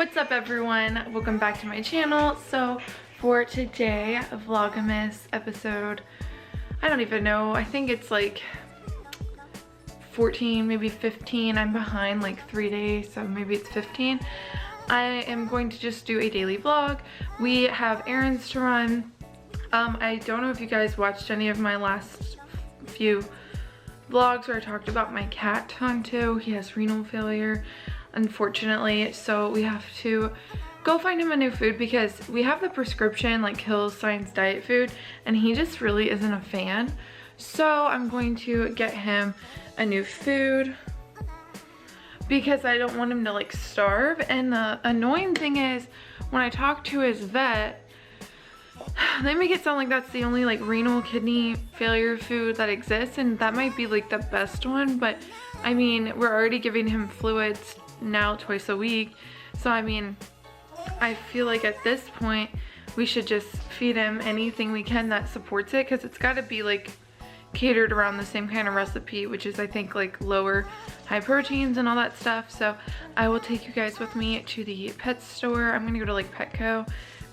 What's up everyone? Welcome back to my channel. So for today, a Vlogmas episode, I don't even know, I think it's like 14, maybe 15. I'm behind like 3 days, so maybe it's 15. I am going to just do a daily vlog. We have errands to run. I don't know if you guys watched any of my last few vlogs where I talked about my cat Tonto. He has renal failure, unfortunately, so we have to go find him a new food because we have the prescription like Hill's Science Diet food and he just really isn't a fan. So I'm going to get him a new food because I don't want him to like starve. And the annoying thing is when I talk to his vet, they make it sound like that's the only like renal kidney failure food that exists, and that might be like the best one, but I mean we're already giving him fluids now twice a week, so I mean I feel like at this point we should just feed him anything we can that supports it, because it's got to be like catered around the same kind of recipe, which is I think like lower high proteins and all that stuff. So I will take you guys with me to the pet store. I'm gonna go to like Petco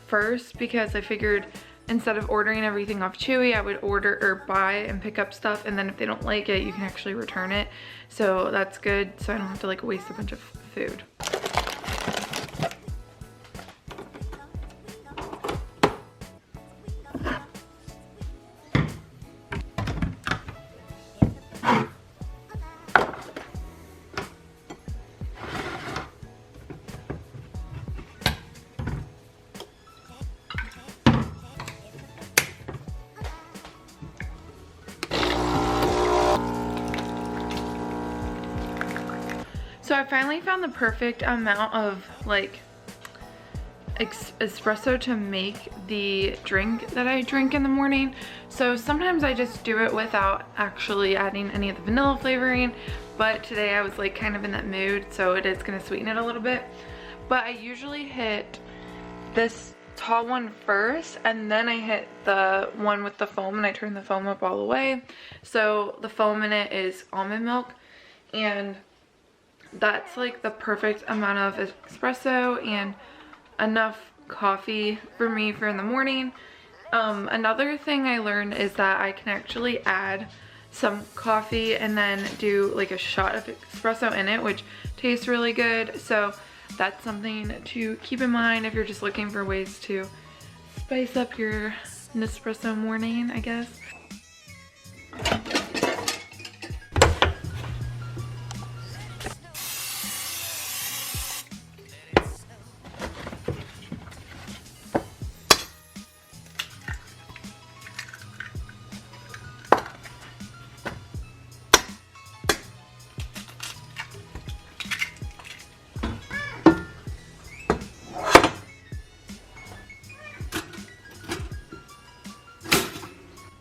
first because I figured instead of ordering everything off Chewy, I would order or buy and pick up stuff, and then if they don't like it, you can actually return it. So that's good, so I don't have to like waste a bunch of food. So I finally found the perfect amount of like espresso to make the drink that I drink in the morning. So sometimes I just do it without actually adding any of the vanilla flavoring, but today I was like kind of in that mood, so it is gonna sweeten it a little bit. But I usually hit this tall one first, and then I hit the one with the foam, and I turn the foam up all the way. So the foam in it is almond milk, and that's like the perfect amount of espresso and enough coffee for me for in the morning. Another thing I learned is that I can actually add some coffee and then do like a shot of espresso in it, which tastes really good. So that's something to keep in mind if you're just looking for ways to spice up your Nespresso morning, I guess.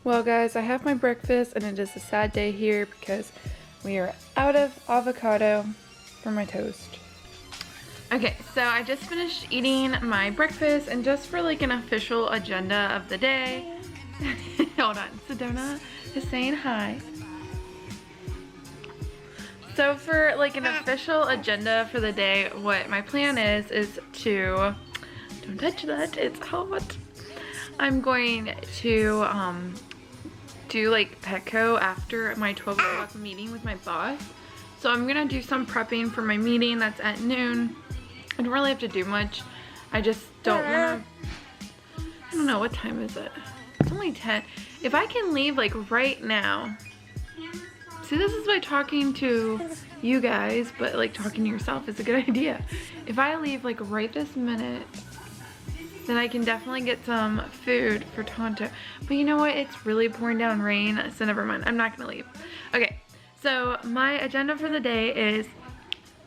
Well guys, I have my breakfast and it is a sad day here because we are out of avocado for my toast. Okay, so I just finished eating my breakfast, and just for like an official agenda of the day, hold on, Sedona is saying hi. So for like an official agenda for the day, what my plan is to, don't touch that, it's hot. I'm going to do like Petco after my 12 o'clock meeting with my boss. So I'm gonna do some prepping for my meeting that's at noon. I don't really have to do much. I just don't wanna, I don't know, what time is it? It's only 10. If I can leave like right now, see, this is why talking to you guys, but like talking to yourself is a good idea. If I leave like right this minute, then I can definitely get some food for Tonto. But you know what? It's really pouring down rain, so never mind. I'm not gonna leave. Okay, so my agenda for the day is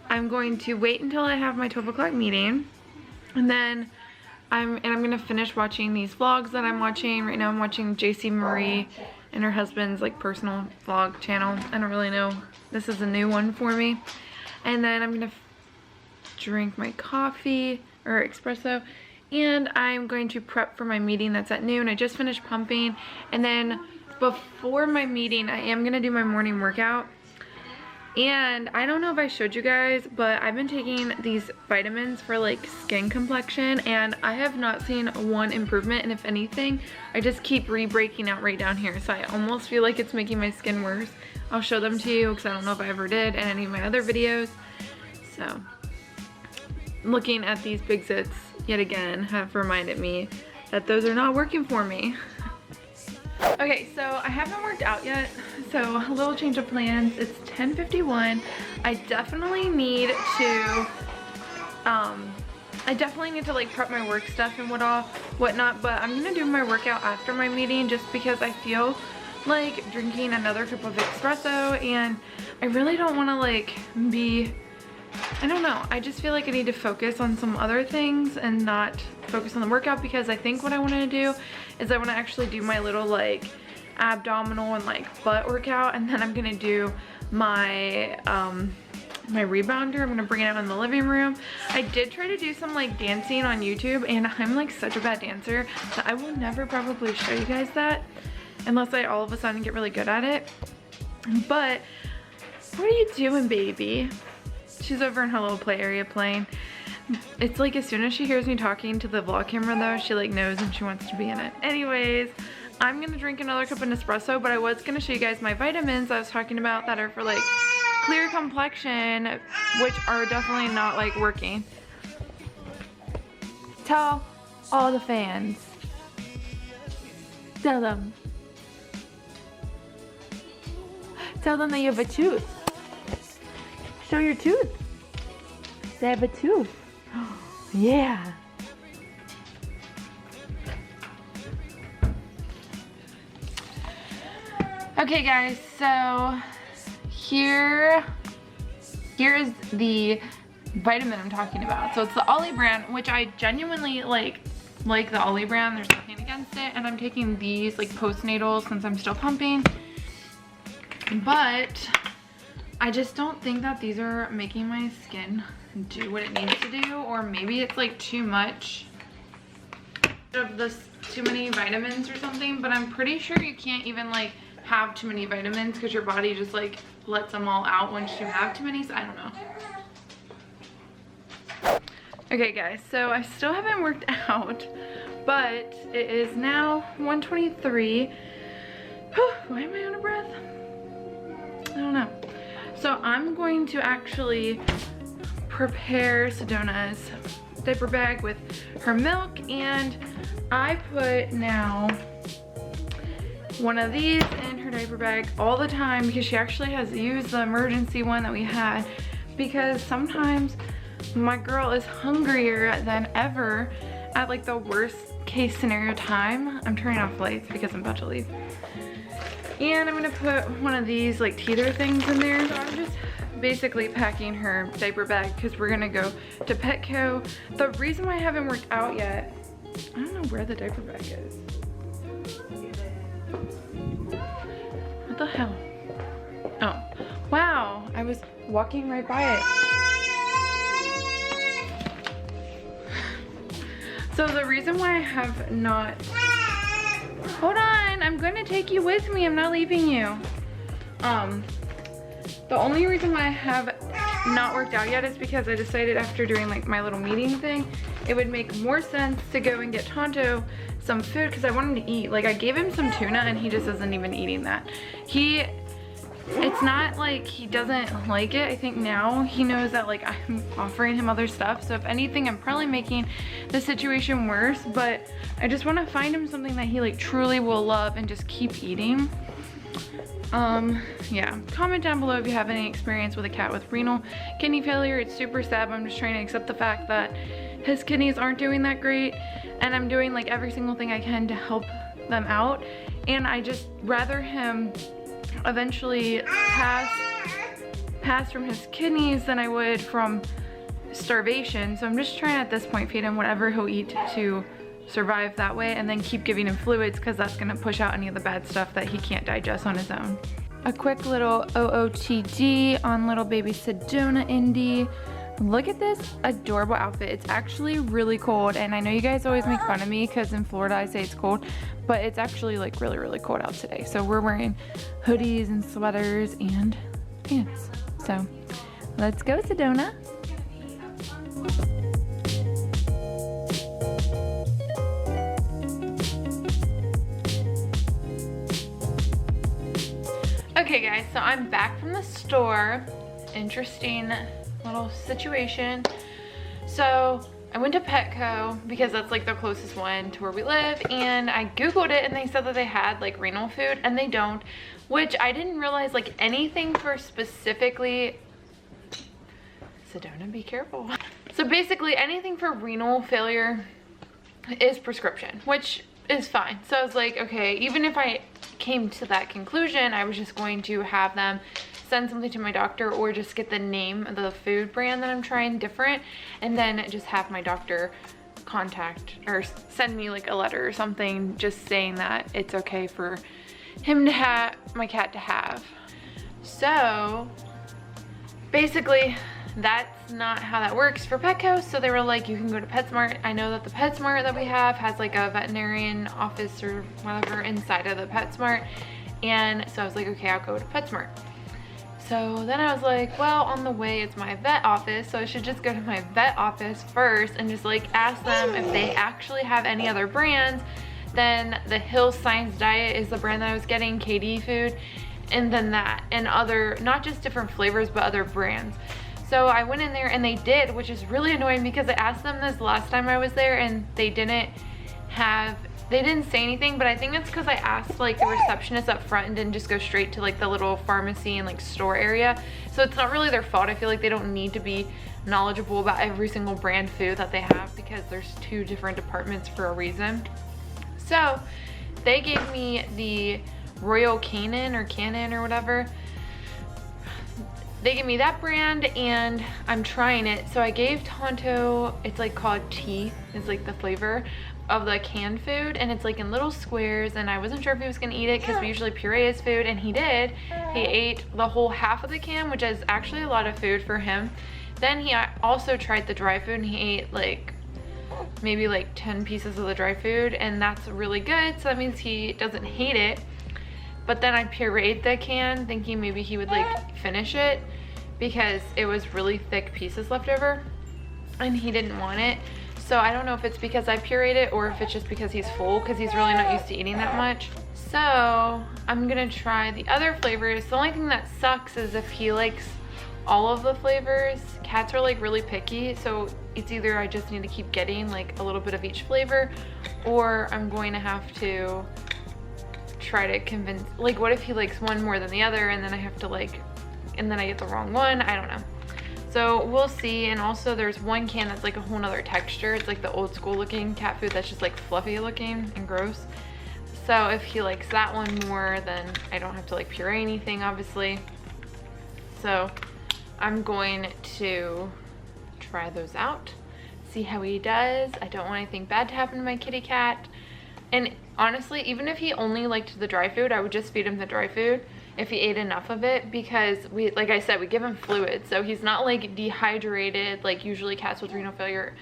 I'm going to wait until I have my 12 o'clock meeting, and then I'm gonna finish watching these vlogs that I'm watching. Right now I'm watching JC Marie and her husband's like personal vlog channel. I don't really know. This is a new one for me. And then I'm gonna drink my coffee or espresso, and I'm going to prep for my meeting that's at noon. I just finished pumping, and then before my meeting I am gonna do my morning workout. And I don't know if I showed you guys, but I've been taking these vitamins for like skin complexion, and I have not seen one improvement. And if anything, I just keep re-breaking out right down here. So I almost feel like it's making my skin worse. I'll show them to you because I don't know if I ever did in any of my other videos. So looking at these big zits yet again have reminded me that those are not working for me. Okay, so I haven't worked out yet, so a little change of plans. It's 10:51. I definitely need to like prep my work stuff and whatnot, but I'm gonna do my workout after my meeting just because I feel like drinking another cup of espresso, and I really don't want to like I don't know, I just feel like I need to focus on some other things and not focus on the workout, because I think what I want to do is I want to actually do my little like abdominal and like butt workout, and then I'm gonna do my my rebounder. I'm gonna bring it out in the living room. I did try to do some like dancing on YouTube, and I'm like such a bad dancer that I will never probably show you guys that unless I all of a sudden get really good at it. But what are you doing, baby? She's over in her little play area playing. It's like as soon as she hears me talking to the vlog camera though, she like knows and she wants to be in it. Anyways, I'm gonna drink another cup of Nespresso, but I was gonna show you guys my vitamins I was talking about that are for like clear complexion, which are definitely not like working. Tell all the fans. Tell them. Tell them that you have a tooth. Show your tooth. They have a tooth. Yeah. Okay guys, so here is the vitamin I'm talking about. So it's the Ollie brand, which I genuinely like the Ollie brand. There's nothing against it. And I'm taking these like postnatal since I'm still pumping. But I just don't think that these are making my skin do what it needs to do, or maybe it's like too much of this, too many vitamins or something, but I'm pretty sure you can't even like have too many vitamins because your body just like lets them all out once you have too many, so I don't know. Okay guys, so I still haven't worked out, but it is now 1:23. Why am I out of breath? I don't know. So I'm going to actually prepare Sedona's diaper bag with her milk, and I put now one of these in her diaper bag all the time because she actually has used the emergency one that we had, because sometimes my girl is hungrier than ever at like the worst case scenario time. I'm turning off lights because I'm about to leave. And I'm gonna put one of these like teeter things in there. So I'm just basically packing her diaper bag because we're gonna go to Petco. The reason why I haven't worked out yet, I don't know where the diaper bag is. What the hell? Oh, wow, I was walking right by it. So the reason why I have not, hold on, I'm gonna take you with me, I'm not leaving you. The only reason why I have not worked out yet is because I decided after doing like my little meeting thing, it would make more sense to go and get Tonto some food because I want him to eat. Like I gave him some tuna and he just isn't even eating that. It's not like he doesn't like it. I think now he knows that like I'm offering him other stuff. So if anything, I'm probably making the situation worse, but I just want to find him something that he like truly will love and just keep eating. Yeah, comment down below if you have any experience with a cat with renal kidney failure. It's super sad, but I'm just trying to accept the fact that his kidneys aren't doing that great, and I'm doing like every single thing I can to help them out, and I just rather him eventually pass from his kidneys than I would from starvation. So I'm just trying at this point feed him whatever he'll eat to survive that way, and then keep giving him fluids because that's going to push out any of the bad stuff that he can't digest on his own. A quick little OOTD on little baby Sedona Indy. Look at this adorable outfit. It's actually really cold, and I know you guys always make fun of me because in Florida I say it's cold, but it's actually like really cold out today. So we're wearing hoodies and sweaters and pants. So let's go, Sedona. Okay guys, so I'm back from the store. Interesting little situation. So I went to Petco because that's like the closest one to where we live, and I googled it and they said that they had like renal food, and they don't, which I didn't realize. Like anything for specifically, Sedona, be careful. So basically anything for renal failure is prescription, which is fine. So I was like, okay, even if I came to that conclusion, I was just going to have them send something to my doctor, or just get the name of the food brand that I'm trying different, and then just have my doctor contact or send me like a letter or something just saying that it's okay for him to have, my cat to have. So basically that's not how that works for Petco. So they were like, you can go to PetSmart. I know that the PetSmart that we have has like a veterinarian office or whatever inside of the PetSmart, and so I was like, okay, I'll go to PetSmart. So then I was like, well, on the way it's my vet office, so I should just go to my vet office first and just like ask them if they actually have any other brands. Then the Hill Science Diet is the brand that I was getting, KD food, and then that, and other, not just different flavors, but other brands. So I went in there and they did, which is really annoying because I asked them this last time I was there and they didn't say anything, but I think it's because I asked like the receptionist up front and didn't just go straight to like the little pharmacy and like store area. So it's not really their fault. I feel like they don't need to be knowledgeable about every single brand food that they have, because there's 2 different departments for a reason. So they gave me the Royal Canin or Canin or whatever. They gave me that brand and I'm trying it. So I gave Tonto, it's like called tea, is like the flavor of the canned food, and it's like in little squares, and I wasn't sure if he was gonna eat it because we usually puree his food, and he did. He ate the whole half of the can, which is actually a lot of food for him. Then he also tried the dry food and he ate like maybe like 10 pieces of the dry food, and that's really good, so that means he doesn't hate it. But then I pureed the can thinking maybe he would like finish it because it was really thick pieces left over and he didn't want it. So I don't know if it's because I pureed it or if it's just because he's full, because he's really not used to eating that much. So I'm gonna try the other flavors. The only thing that sucks is if he likes all of the flavors. Cats are like really picky, so it's either I just need to keep getting like a little bit of each flavor, or I'm going to have to try to convince, like what if he likes one more than the other and then I have to like, and then I get the wrong one. I don't know. So we'll see. And also there's one can that's like a whole nother texture. It's like the old school looking cat food that's just like fluffy looking and gross. So if he likes that one more, then I don't have to like puree anything, obviously. So I'm going to try those out, see how he does. I don't want anything bad to happen to my kitty cat. And honestly, even if he only liked the dry food, I would just feed him the dry food if he ate enough of it, because we, like I said, we give him fluid, so he's not like dehydrated like usually cats with renal failure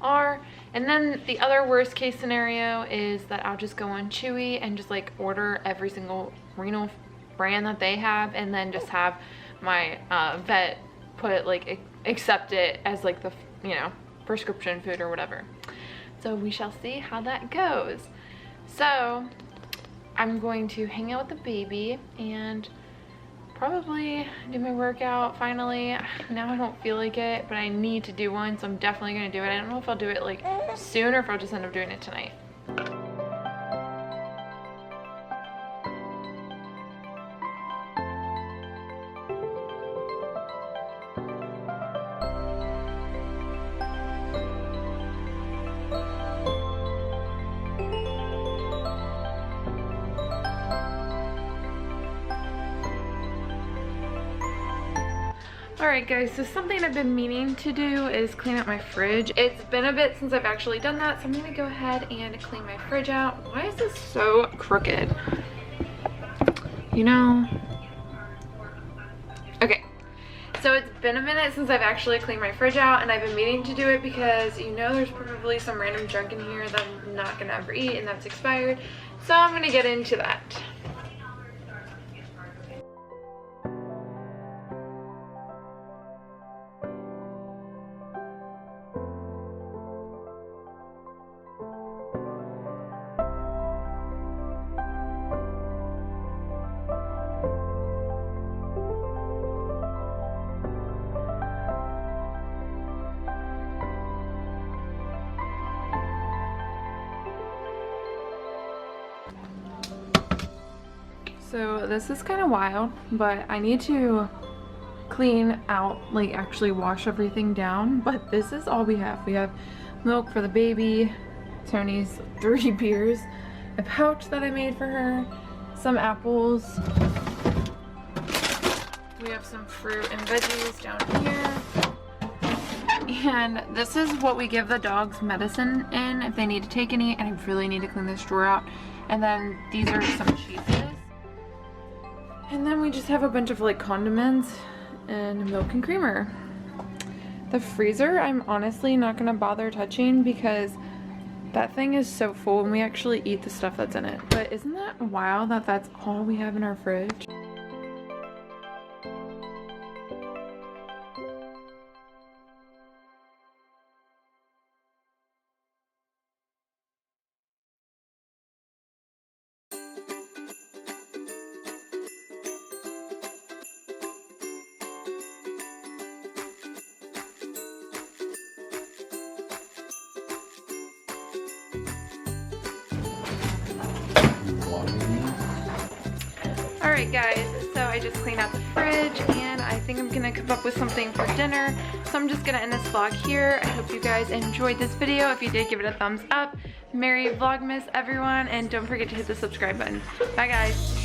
are. And then the other worst case scenario is that I'll just go on Chewy and just like order every single renal brand that they have, and then just have my vet put like accept it as like the, you know, prescription food or whatever. So we shall see how that goes. So I'm going to hang out with the baby and probably do my workout finally. Now I don't feel like it, but I need to do one, so I'm definitely going to do it. I don't know if I'll do it like soon or if I'll just end up doing it tonight. Alright guys, so something I've been meaning to do is clean out my fridge. It's been a bit since I've actually done that, so I'm going to go ahead and clean my fridge out. Why is this so crooked? You know? Okay, so it's been a minute since I've actually cleaned my fridge out, and I've been meaning to do it because you know there's probably some random junk in here that I'm not going to ever eat and that's expired. So I'm going to get into that. So this is kind of wild, but I need to clean out, like actually wash everything down, but this is all we have. We have milk for the baby, Tony's 3 beers, a pouch that I made for her, some apples. We have some fruit and veggies down here. And this is what we give the dogs medicine in if they need to take any, and I really need to clean this drawer out. And then these are some cheeses. And then we just have a bunch of like condiments and milk and creamer. The freezer I'm honestly not gonna bother touching because that thing is so full and we actually eat the stuff that's in it. But isn't that wild that that's all we have in our fridge? Alright guys, so I just cleaned out the fridge and I think I'm gonna come up with something for dinner. So I'm just gonna end this vlog here. I hope you guys enjoyed this video. If you did, give it a thumbs up. Merry Vlogmas everyone, and don't forget to hit the subscribe button. Bye guys.